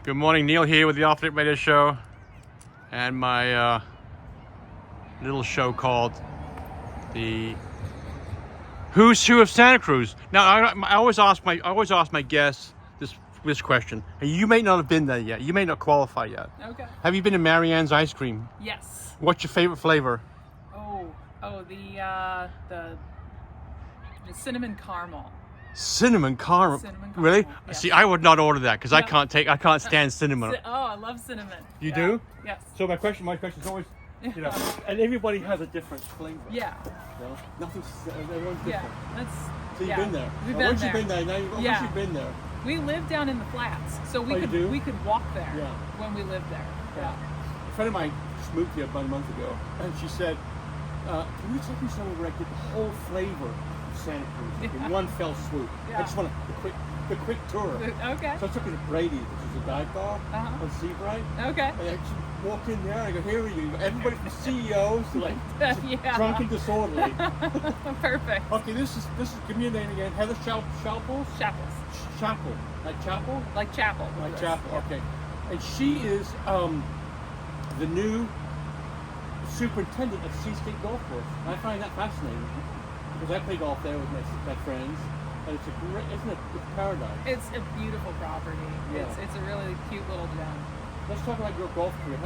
Good morning, Neil here with the Alternate Radio Show and my little show called the Who's Who of Santa Cruz. Now, I always ask my guests this question. You may not have been there yet. You may not qualify yet. Okay. Have you been to Marianne's Ice Cream? Yes. What's your favorite flavor? The cinnamon caramel. Cinnamon caramel. Cinnamon caramel. Really? Yes. See, I would not order that because No. I can't stand cinnamon. I love cinnamon. You Yeah. do? Yes. So my question is always, and everybody has a different flavor. Yeah. You know? Everyone's different. Yeah. That's. So you've yeah. been there. We've Once been you've been there, once you've been there. We lived down in the flats, so we you do? could walk there Yeah. when we lived there. Yeah. A friend of mine just moved here about a month ago, and she said, "Can you take me somewhere where I get the whole flavor of Santa Cruz in one fell swoop? Yeah. I just want the quick tour." Okay. So I took her to Brady's, which is a dive bar on Seabright. Okay. And I just walked in there, and I go, "Here are you." Everybody from CEOs to like Yeah. drunk and disorderly. Perfect. Okay, this is. Give me a name again. Heather Schapals. Schapals. Chapel, like chapel. Like chapel. Like chapel. Okay, and she is the new superintendent of Seascape Golf Course. And I find that fascinating because I play golf there with my friends, and it's a great, isn't it? It's paradise. It's a beautiful property. Yeah. It's a really cute little gem. Let's talk about your golf career.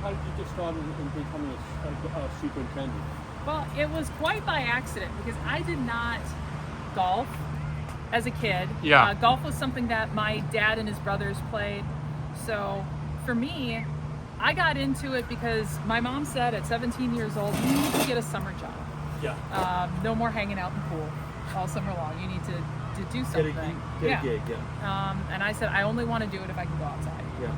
How did you get started in becoming a superintendent? Well, it was quite by accident because I did not golf as a kid. Yeah. Golf was something that my dad and his brothers played. So for me, I got into it because my mom said at 17 years old, you need to get a summer job. Yeah. No more hanging out in the pool all summer long. You need to do something. Get a gig, yeah. And I said, I only want to do it if I can go outside. Yeah.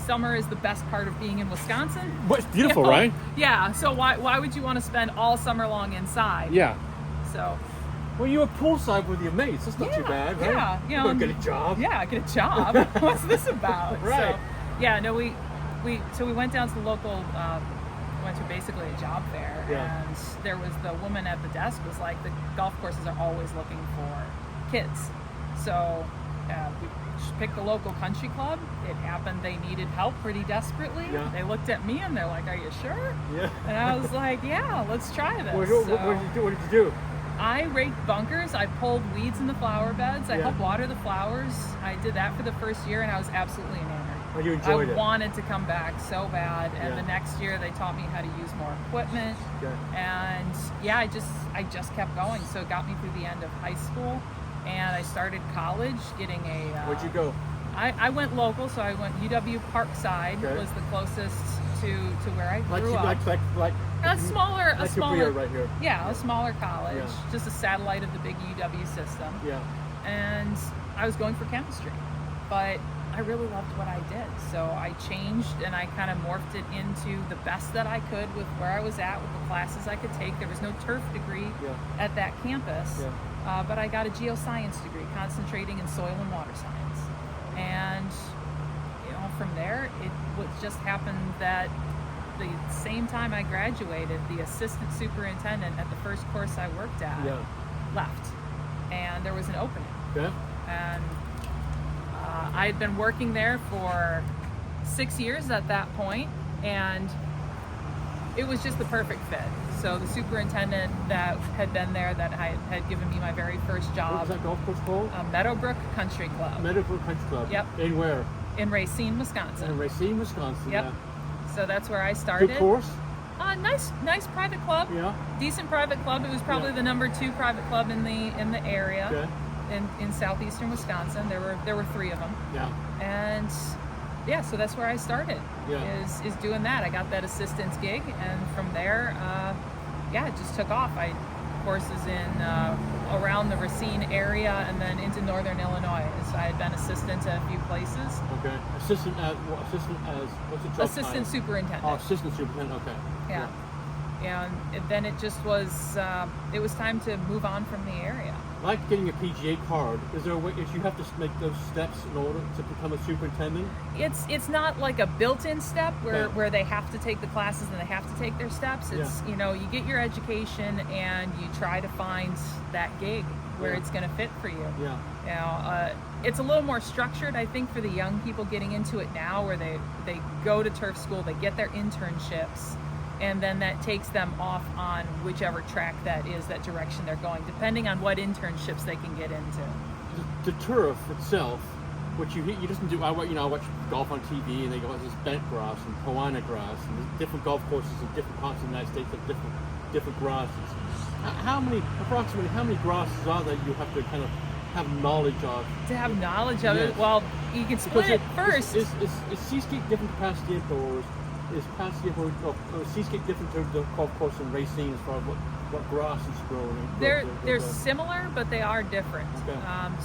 Summer is the best part of being in Wisconsin. Well, it's beautiful, right? Yeah. So why would you want to spend all summer long inside? Yeah. So. Well, you were poolside with your mates. That's not too bad, right? Yeah. You know, get a job. Yeah, get a job. What's this about? Right. So, yeah. No, we went down to the local. Went to basically a job fair, Yeah. and there was the woman at the desk was like, the golf courses are always looking for kids. So we picked the local country club. It happened they needed help pretty desperately. Yeah. They looked at me and they're like, "Are you sure?" Yeah. And I was like, "Yeah, let's try this." What did you do? I raked bunkers. I pulled weeds in the flower beds. I Yeah. helped water the flowers. I did that for the first year, and I was absolutely enamored. Oh, you enjoyed it? I wanted to come back so bad, and Yeah. the next year they taught me how to use more equipment. Okay. And yeah, I just kept going. So it got me through the end of high school, and I started college getting a. Where'd you go? I went local, so I went UW Parkside. Okay. Was the closest to where I grew up. Like A smaller, right here. yeah, a smaller college, Yeah. just a satellite of the big UW system. Yeah. And I was going for chemistry, but I really loved what I did. So I changed and I kind of morphed it into the best that I could with where I was at, with the classes I could take. There was no turf degree at that campus, but I got a geoscience degree concentrating in soil and water science. And from there, it would just happened that the same time I graduated, the assistant superintendent at the first course I worked at left, and there was an opening. Yeah. And I had been working there for 6 years at that point, and it was just the perfect fit. So the superintendent that had been there, that had given me my very first job. What was that golf course called? Meadowbrook Country Club. Meadowbrook Country Club. Yep. In where? In Racine, Wisconsin. In Racine, Wisconsin. Yep. Yeah. So that's where I started. Good course? Nice private club. Yeah. Decent private club. It was probably the number 2 private club in the area. Okay. In southeastern Wisconsin. There were 3 of them. Yeah. And yeah, so that's where I started. Yeah. Is doing that. I got that assistant's gig, and from there, it just took off. I courses in around the Racine area and then into northern Illinois. So I had been assistant at a few places. Okay. Assistant as what's the job Assistant title? superintendent. Oh, assistant superintendent. Okay. Yeah. And then it just was it was time to move on from the area. Like getting a PGA card, is there a way if you have to make those steps in order to become a superintendent? It's not like a built-in step where they have to take the classes and they have to take their steps. It's you get your education and you try to find that gig where it's going to fit for you. Yeah. it's a little more structured, I think, for the young people getting into it now, where they go to turf school, they get their internships, and then that takes them off on whichever track that is, that direction they're going, depending on what internships they can get into. The turf itself, which you listen to, I watch golf on TV, and they go, there's bent grass and Poana grass, and there's different golf courses in different parts of the United States have different grasses. Approximately how many grasses are there you have to kind of have knowledge of? To have knowledge of Yes. it, well, you can split it first. Is Seascape different to Pasatiempo, or is Pasatiempo or Seascape different to the golf course and racing as far as what grass is growing? They're similar, but they are different. Okay.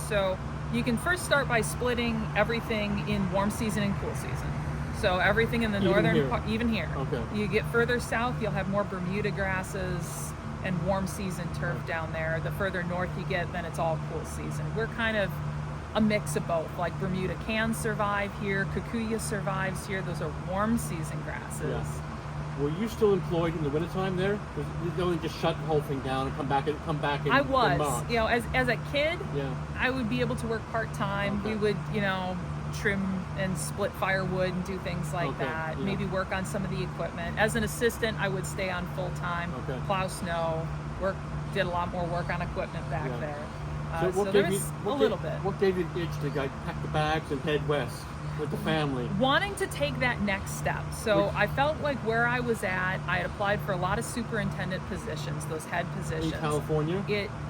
So you can first start by splitting everything in warm season and cool season. So everything in the northern part, even here. Okay. You get further south, you'll have more Bermuda grasses and warm season turf down there. The further north you get, then it's all cool season. We're kind of a mix of both. Like Bermuda can survive here, Kikuyu survives here. Those are warm season grasses. Yeah. Were you still employed in the wintertime there? Did you only just shut the whole thing down and come back in I in was. March? You know, as a kid, Yeah. I would be able to work part-time. Okay. We would, trim and split firewood and do things like Okay, that. yeah. Maybe work on some of the equipment. As an assistant, I would stay on full-time, Okay. plow snow, did a lot more work on equipment back Yeah. there. So gave there's a little bit. What gave you the itch to pack the bags and head west with the family? Wanting to take that next step. So I felt like where I was at, I had applied for a lot of superintendent positions, those head positions. In California?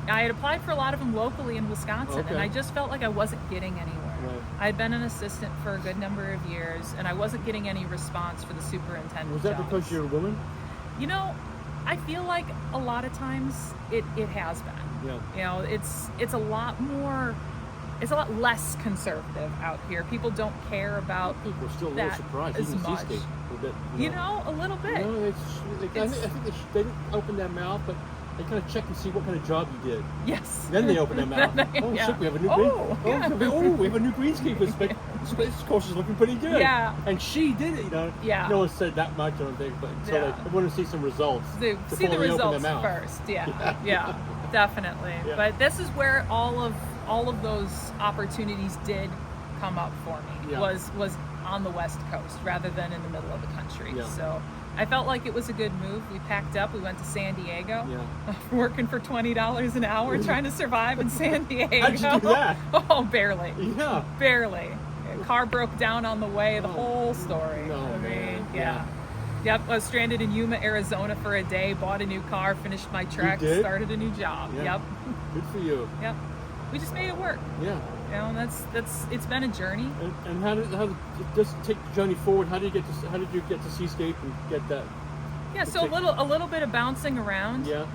I had applied for a lot of them locally in Wisconsin, Okay. and I just felt like I wasn't getting anywhere. Right. I had been an assistant for a good number of years, and I wasn't getting any response for the superintendent Was that jobs. because you're a woman? I feel like a lot of times it has been. Yeah. It's a lot more, it's a lot less conservative out here. People don't care about People are still a little that surprised. as Even much. Seascape. A bit, A little bit. I think they didn't open their mouth, but they kind of check and see what kind of job you did. Yes. Then they open their mouth. Yeah. Shit, we have a new we have a new greenskeeper. This course is looking pretty good. Yeah. And she did it, Yeah. No one said that much, I don't think, but so Yeah. they want to see some results. See before the they open results their mouth. first. Yeah, definitely. Yeah. But this is where all of those opportunities did come up for me. Yeah. Was on the West Coast rather than in the middle of the country. Yeah. So I felt like it was a good move. We packed up. We went to San Diego. Yeah. Working for $20 an hour, trying to survive in San Diego. How'd you do that? Oh, barely. Yeah. Barely. A car broke down on the way. The whole story. No, I mean, man. yeah. Yep, I was stranded in Yuma, Arizona for a day, bought a new car, finished my trek, did? started a new job. Yeah. Yep. Good for you. Yep. We just made it work. Yeah. And it's been a journey. And how did just take the journey forward? How did you get to Seascape and get that? Yeah, so a little bit of bouncing around. Yeah.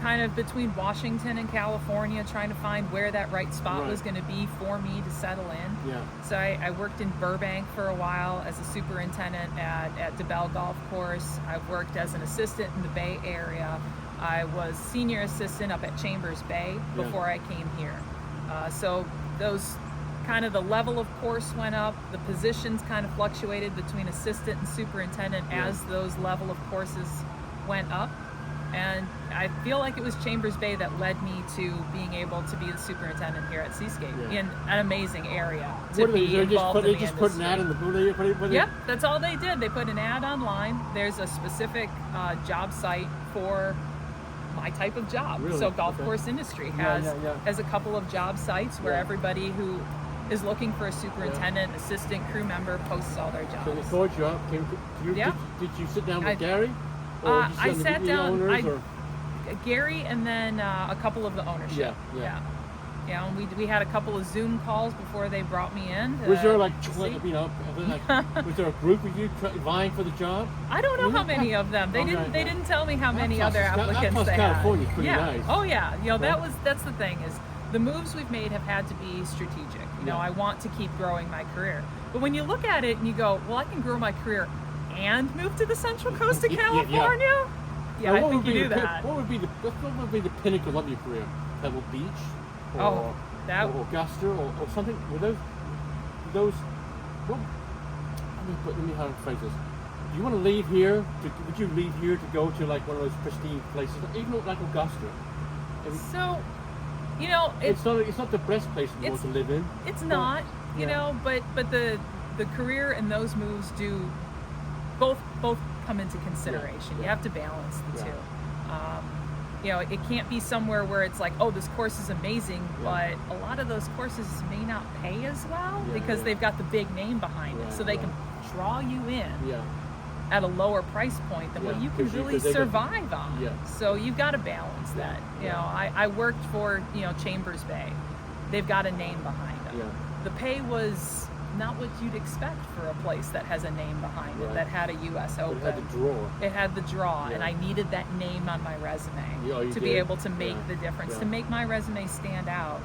Kind of between Washington and California, trying to find where that right spot was going to be for me to settle in. Yeah. So I worked in Burbank for a while as a superintendent at DeBell Golf Course. I've worked as an assistant in the Bay Area. I was senior assistant up at Chambers Bay before I came here. So those kind of the level of course went up, the positions kind of fluctuated between assistant and superintendent as those level of courses went up. And I feel like it was Chambers Bay that led me to being able to be the superintendent here at Seascape in an amazing area to be involved in the industry. They just put an ad in the Yep, that's all they did. They put an ad online. There's a specific job site for my type of job. Really? So golf course industry has a couple of job sites where everybody who is looking for a superintendent, assistant, crew member posts all their jobs. So they called you up. Did you sit down with Gary? Or did you I sat down. Owners, Gary and then a couple of the ownership. Yeah. And we had a couple of Zoom calls before they brought me in. Was there was there a group of you vying for the job? I don't know how many of them. They didn't tell me how many other applicants they had. California's pretty nice. Oh yeah. That's the thing is the moves we've made have had to be strategic. I want to keep growing my career. But when you look at it and you go, well, I can grow my career and move to the Central Coast of California. Yeah, I think you do that. What would be the pinnacle of your career? Pebble Beach, or Augusta, or something? Were those? Well, let me how to phrase this. Do you want to leave here? Would you leave here to go to like one of those pristine places, even like Augusta? So, You know, It's not the best place in the world to live in. It's not, you yeah. know, but the career and those moves do both come into consideration. Yeah. You have to balance the Yeah. two. You know, it can't be somewhere where it's like, oh, this course is amazing, but a lot of those courses may not pay as well because they've got the big name behind it, so they can draw you in at a lower price point than what you can really survive on. Yeah. So you've got to balance that. You know, I worked for, you know, Chambers Bay. They've got a name behind them. Yeah. The pay was not what you'd expect for a place that has a name behind it, that had a U.S. Open. It had the draw. It had the draw, and I needed that name on my resume to be able to make the difference, to make my resume stand out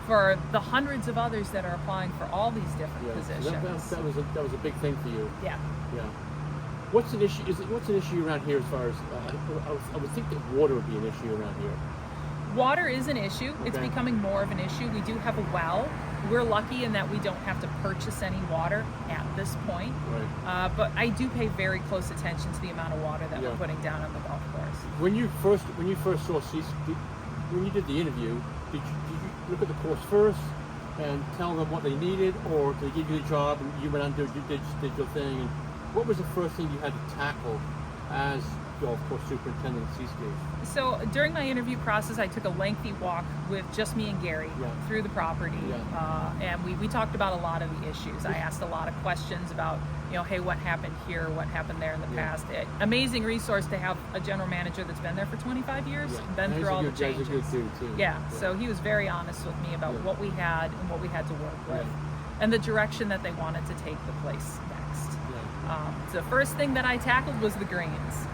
for the hundreds of others that are applying for all these different positions. So that was a big thing for you. Yeah. Yeah. What's an issue? What's an issue around here as far as I would think that water would be an issue around here. Water is an issue. It's becoming more of an issue. We do have a well. We're lucky in that we don't have to purchase any water at this point. Right. But I do pay very close attention to the amount of water that we're putting down on the golf course. When you first saw Seascape, when you did the interview, did you look at the course first and tell them what they needed, or did they give you the job and you went out and did your thing? And what was the first thing you had to tackle as golf course superintendent at Seascape? So during my interview process, I took a lengthy walk with just me and Gary through the property, and we talked about a lot of the issues. I asked a lot of questions about, you know, hey, what happened here, what happened there in the past. Amazing resource to have a general manager that's been there for 25 years, been through all the changes. So he was very honest with me about what we had and what we had to work with, and the direction that they wanted to take the place next. The first thing that I tackled was the greens.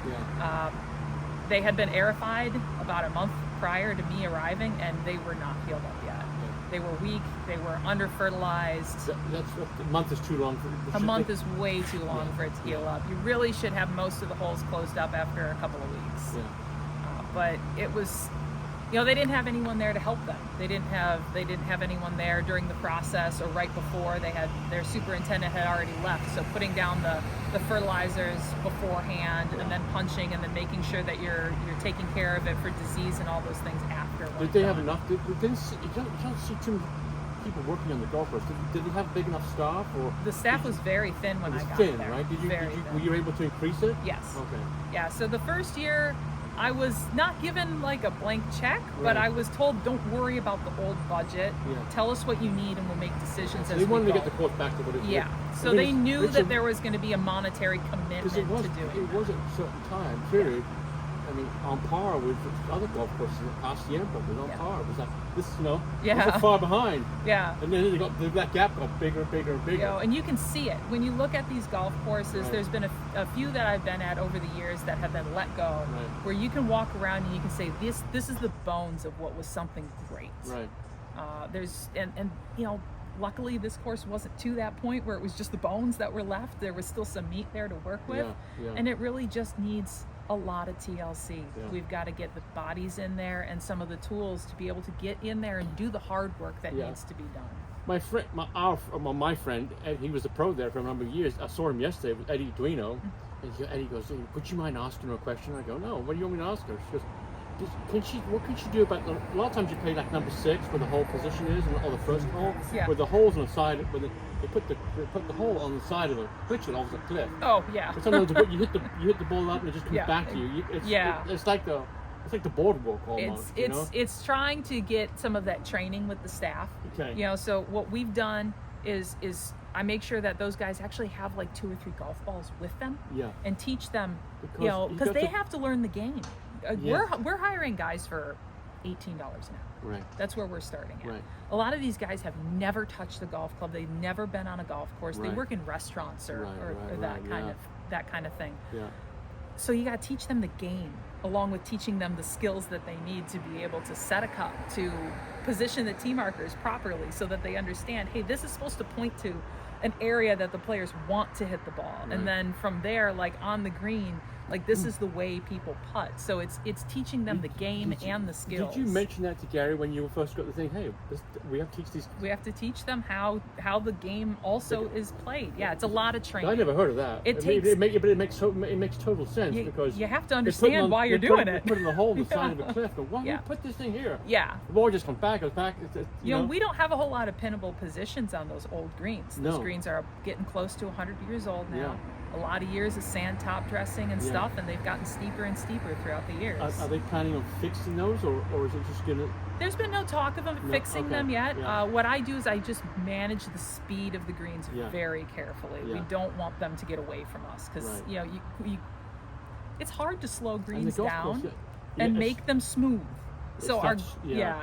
They had been aerified about a month prior to me arriving, and they were not healed up yet. They were weak. They were under fertilized. A month is too long for a month is way too long for it to heal up. You really should have most of the holes closed up after a couple of weeks. But it was, you know, they didn't have anyone there to help them. They didn't have anyone there during the process or right before. Their superintendent had already left. So putting down the fertilizers beforehand, and then punching, and then making sure that you're taking care of it for disease and all those things after. Did they have enough? You don't see too many people working on the golf course. Did they have big enough staff? Or the staff was very thin when I got there. Right? Were you able to increase it? Yes. Okay. Yeah. So the first year, I was not given like a blank check, but I was told, don't worry about the old budget. Tell us what you need and we'll make decisions as we go. They wanted to get the course back to what it was. So they knew that there was going to be a monetary commitment to doing it. It was at a certain time period. I mean, on par with other golf courses, Hacienda was on par. It was like, this, you know, so far behind. And then that gap got bigger and bigger and bigger. You know, and you can see it. When you look at these golf courses, there's been a few that I've been at over the years that have been let go, where you can walk around and you can say, this is the bones of what was something great. And you know, luckily this course wasn't to that point where it was just the bones that were left. There was still some meat there to work with. And it really just needs a lot of TLC. We've got to get the bodies in there and some of the tools to be able to get in there and do the hard work that needs to be done. My friend, Ed, he was a pro there for a number of years. I saw him yesterday with Eddie Duino, and Eddie goes, would you mind asking her a question? I go, no, what do you want me to ask her? She goes, what can she do about a lot of times you play like number 6 where the hole position is, or the first hole, where the hole's on the side, where they put the hole on the side of the pitch off the cliff. But sometimes you hit the ball up and it just comes back to you. It's like the boardwalk almost. It's trying to get some of that training with the staff. You know, so what we've done is I make sure that those guys actually have like 2 or 3 golf balls with them, and teach them, because they have to learn the game. We're hiring guys for $18 an hour. That's where we're starting at. A lot of these guys have never touched the golf club. They've never been on a golf course. They work in restaurants or that kind of thing. So you got to teach them the game, along with teaching them the skills that they need to be able to set a cup, to position the tee markers properly so that they understand, hey, this is supposed to point to an area that the players want to hit the ball. Right. And then from there, like on the green, like this is the way people putt. So it's teaching them the game and the skills. Did you mention that to Gary when you first got the thing? Hey, we have to teach these. We have to teach them how the game also is played. Yeah, it's a lot of training. I never heard of that. It makes total sense because you have to understand why you're doing it. Put it in the hole on the side of a cliff. But why do you put this thing here? Yeah. The ball just comes back. You know, we don't have a whole lot of pinnable positions on those old greens. Those No. greens are getting close to 100 years old now. Yeah. A lot of years of sand top dressing and stuff, and they've gotten steeper and steeper throughout the years. Are they planning on fixing those, or is it just gonna? There's been no talk of them fixing them yet. Yeah. What I do is I just manage the speed of the greens very carefully. Yeah. We don't want them to get away from us because Right. you know you it's hard to slow And the greens golf down course, and it's- make them smooth. So it's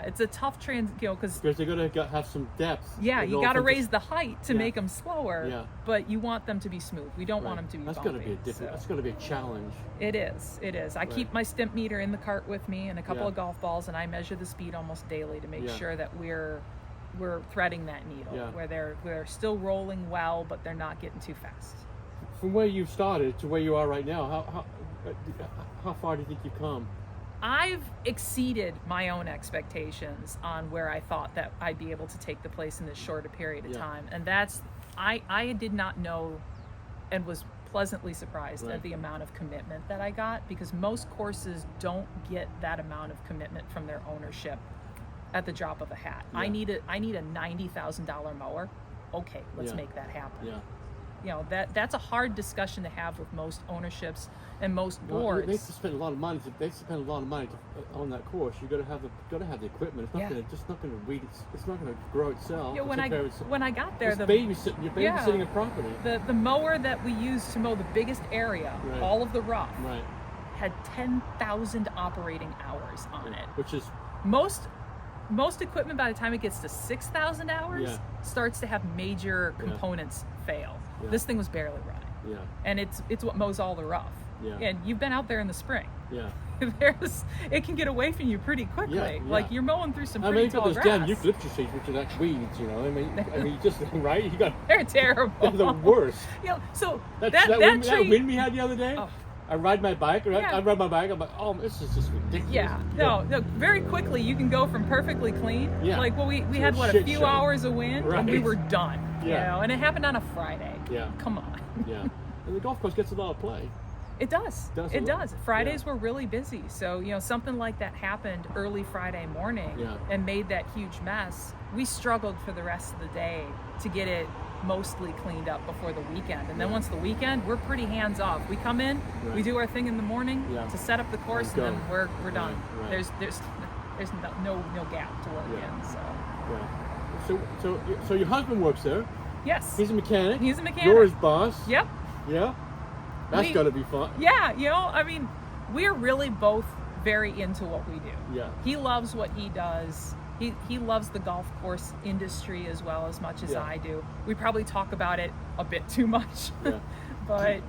it's a tough because because they gotta have some depth. yeah, They you go got to from raise just- the height to make them slower. Yeah. But you want them to be smooth. We don't want them to be That's bumpy. gonna be a different. so. That's gonna be a challenge. It is. I Right. keep my stimp meter in the cart with me and a couple Yeah. of golf balls, and I measure the speed almost daily to make Yeah. sure that we're threading that needle Yeah. where they're still rolling well, but they're not getting too fast. From where you've started to where you are right now, how far do you think you've come? I've exceeded my own expectations on where I thought that I'd be able to take the place in this short a period of Yeah. time, and that's I did not know and was pleasantly surprised Right. at the amount of commitment that I got, because most courses don't get that amount of commitment from their ownership at the drop of a hat. Yeah. I need a $90,000 mower. Okay, let's Yeah. make that happen. Yeah. You know, that's a hard discussion to have with most ownerships and most Well, boards. they spend a lot of money. They spend a lot of money on that course. You got to have the equipment. It's not going to weed. It's not going to grow itself. Yeah, when I got there, you're the babysitting a property. The mower that we used to mow the biggest area, Right. all of the rough, Right. had 10,000 operating hours on it. Which is Most equipment, by the time it gets to 6,000 hours, Yeah. starts to have major components fail. Yeah. This thing was barely running, yeah. and it's what mows all the rough. Yeah. And you've been out there in the spring. Yeah. It can get away from you pretty quickly. Yeah, yeah. Like you're mowing through some I pretty mean, you tall got those grass. damn eucalyptus trees, which are like weeds, you know. I mean, just right. You got They're terrible. they're the worst. You know, so That that tree. wind we had the other day. Oh. I ride my bike. Right? Yeah. I ride my bike. I'm like, oh, this is just ridiculous. Yeah, no, very quickly you can go from perfectly clean. Yeah. Like, well, we To had, a what, a shit few show. hours of wind, and we Right. were done. Yeah. You know, and it happened on a Friday. Yeah. Come on. Yeah. And the golf course gets a lot of play. It does. Does a It lot. does. Fridays Yeah. were really busy. So, you know, something like that happened early Friday morning Yeah. and made that huge mess. We struggled for the rest of the day to get it mostly cleaned up before the weekend. And then once the weekend, we're pretty hands off. We come in, we Right. do our thing in the morning Yeah. to set up the course, And and then go. we're done. Right. There's no gap to work Yeah. in. So Yeah. So your husband works there. yes, He's a mechanic. He's a mechanic. You're his boss. Yep. Yeah. That's We- gotta be fun. Yeah, you know, I mean, we're really both very into what we do. Yeah. He loves what he does. He loves the golf course industry as well as much as Yeah. I do. We probably talk about it a bit too much, Yeah. but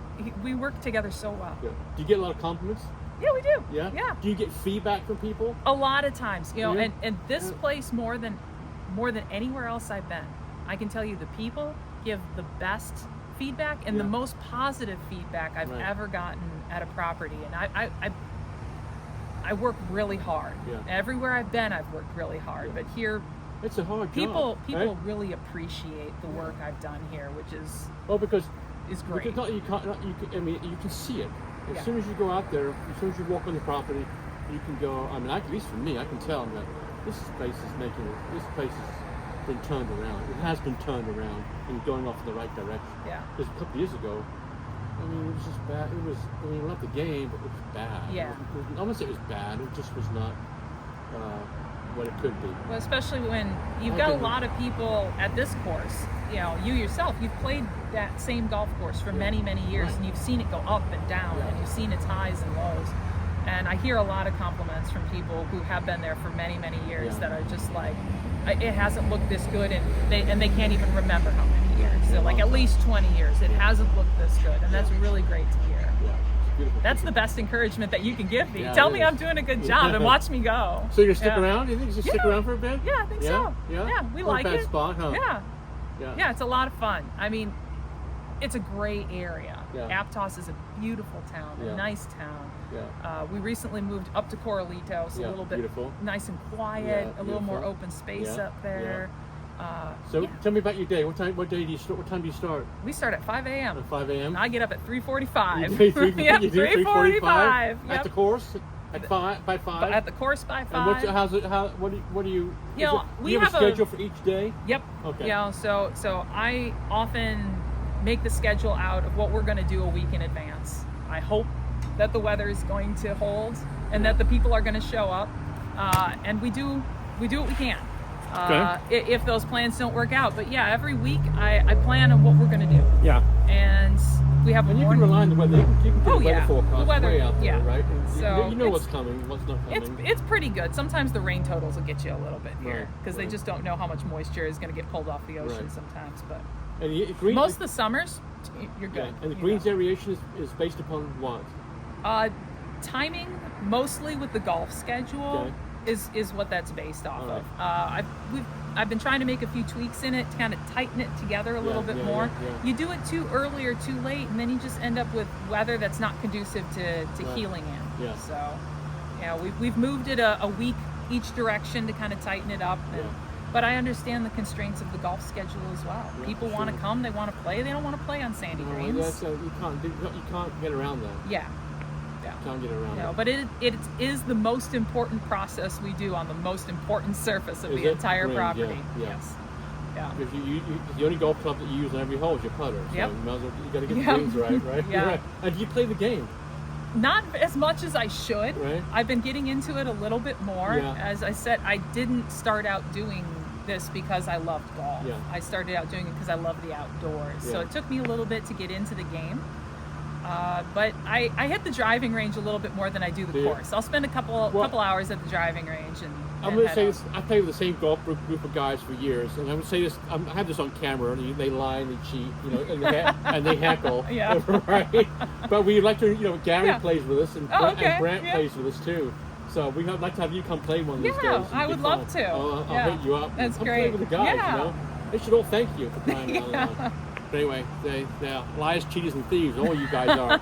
we work together so well. Yeah. Do you get a lot of compliments? Yeah, we do. Yeah. Yeah. Do you get feedback from people? A lot of times, you know, Yeah. and this Yeah. place more than anywhere else I've been, I can tell you the people give the best feedback and the Yeah. most positive feedback I've Right. ever gotten at a property. And I work really hard. Yeah. Everywhere I've been, I've worked really hard. Yeah. But here, It's a hard people job. right? really appreciate the work I've done here, which is Well, because great. not, you can't. Not, you can, I mean, you can see it as Yeah. soon as you go out there. As soon as you walk on the property, you can go. I mean, at least for me, I can tell that this place has been turned around. It has been turned around and going off in the right direction. Yeah. Because a couple of years ago, I mean, it was just bad. I mean, not the game, but it was bad. Yeah. I wouldn't say it was bad. It just was not what it could be. Well, especially when you've I've got a been- lot of people at this course. You know, you yourself, you've played that same golf course for many, many years, Right. and you've seen it go up and down, Yeah. and you've seen its highs and lows. And I hear a lot of compliments from people who have been there for many, many years Yeah. that are just like, it hasn't looked this good, and they can't even remember how many years. So like at least 20 years, it hasn't looked this good, and that's really great to hear. Yeah. beautiful. That's the best encouragement that you can give me. Yeah, Tell it me is. I'm doing a good job and watch me go. So you're gonna stick Yeah. around? You think you're gonna stick Yeah. around for a bit? Yeah, I think so. Yeah. We Not a like bad it. spot, huh? Yeah, it's a lot of fun. I mean, it's a great area. Yeah. Aptos is a beautiful town, Yeah. a nice town. Yeah. We recently moved up to Corralito, so Yeah, a little bit beautiful. nice and quiet, Yeah, a little more beautiful. open space Yeah, up there. So yeah. tell me about your day. What time do you start? What time do you start? We start at 5 a.m. At 5 a.m. I get up at 3:45. You do 3:45. At the course at 5 by 5. At the course by And 5. what do you? You know, do we you have a have a- schedule for each day? Yep. Okay. Yeah. So I often make the schedule out of what we're going to do a week in advance. I hope that the weather is going to hold and that the people are going to show up, and we do what we can. If those plans don't work out, but yeah, every week I plan on what we're going to do, Yeah. and we have a And you morning. can rely on the weather. You can get the weather forecast The weather, way out there, yeah. right? And So you know what's it's- coming, what's not coming. It's pretty good. Sometimes the rain totals will get you a little bit here Right, because they right. just don't know how much moisture is going to get pulled off the ocean Right. sometimes. But And green, most of the summers, you're yeah. good. And the you greens know. aeration is based upon what? Timing, mostly with the golf schedule, Okay. is what that's based off All of. I've been trying to make a few tweaks in it to kind of tighten it together a little bit more. yeah. You do it too early or too late, and then you just end up with weather that's not conducive to Right. healing in. Yeah. So, yeah, we've moved it a week each direction to kind of tighten it up. And, Yeah. But I understand the constraints of the golf schedule as well. Yeah, People want to sure. come, they want to play, they don't want to play on sandy No, greens. that's, you can't get around that. Yeah. You can't get around No, that. but it is the most important process we do on the most important surface of Is the it? entire Greens, yeah, property. yeah. Yes. Yeah. Because the only golf club that you use on every hole is your putter. So Yep. you might as well, you got to get Yep. the greens right, right? Yeah. Right. And do you play the game? Not as much as I should. Right. I've been getting into it a little bit more. Yeah. As I said, I didn't start out doing this because I loved golf. Yeah. I started out doing it because I love the outdoors. So Yeah. it took me a little bit to get into the game. But I hit the driving range a little bit more than I do the Do you? course. I'll spend a couple hours at the driving range and I'm going to say this. I played with the same golf group of guys for years, and I'm going to say this. I have this on camera, and they lie and they cheat, and they heckle, Yeah. right? But we like to, Gary Yeah. plays with us, and, Oh, okay. and Brant Yeah. plays with us too. So we'd like to have you come play one of these days. Yeah, It'd I be would fun. love to. I'll Yeah. hit you up. That's Come great. Play with the guys, Yeah. They should all thank you for crying out loud. But anyway, they're liars, cheaters, and thieves. All you guys are.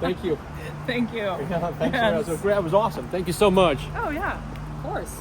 Thank you. Thank you. Yeah, thanks. Yes. That was awesome. Thank you so much. Oh yeah, of course.